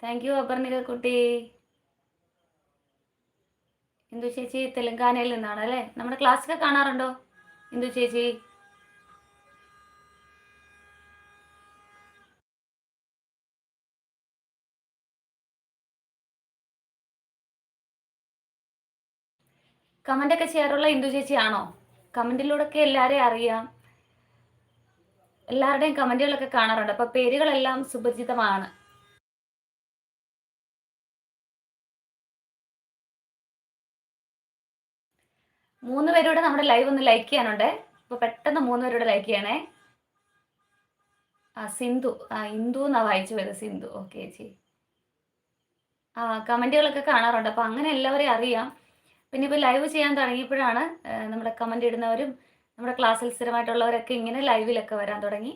Thank you Aparnika കുട്ടി. ഇന്ദു ചേച്ചി തെലങ്കാനയിൽ നിന്നാണ് അല്ലേ? നമ്മുടെ ക്ലാസ്സൊക്കെ കാണാറുണ്ടോ ഇന്ദു ചേച്ചി? കമൻ്റൊക്കെ ചെയ്യാറുള്ള ഇന്ദു ചേച്ചിയാണോ? കമൻറ്റിലൂടെയൊക്കെ എല്ലാവരെയും അറിയാം, എല്ലാവരുടെയും കമൻറ്റുകളൊക്കെ കാണാറുണ്ട്. അപ്പോൾ പേരുകളെല്ലാം സുപരിചിതമാണ്. മൂന്ന് പേരൂടെ നമ്മുടെ ലൈവ് ഒന്ന് ലൈക്ക് ചെയ്യാനുണ്ട്. അപ്പോൾ പെട്ടെന്ന് മൂന്ന് പേരൂടെ ലൈക്ക് ചെയ്യണേ. സിന്ധു, ഇന്ദു എന്നാണ് വായിച്ചു പോയത്. സിന്ധു, ഓക്കെ ചേച്ചി. കമൻറ്റുകളൊക്കെ കാണാറുണ്ട്. അപ്പോൾ അങ്ങനെ എല്ലാവരെയും അറിയാം. പിന്നെ ഇപ്പോൾ ലൈവ് ചെയ്യാൻ തുടങ്ങിയപ്പോഴാണ് നമ്മുടെ കമൻ്റ് ഇടുന്നവരും നമ്മുടെ ക്ലാസ്സിൽ സ്ഥിരമായിട്ടുള്ളവരൊക്കെ ഇങ്ങനെ ലൈവിലൊക്കെ വരാൻ തുടങ്ങി.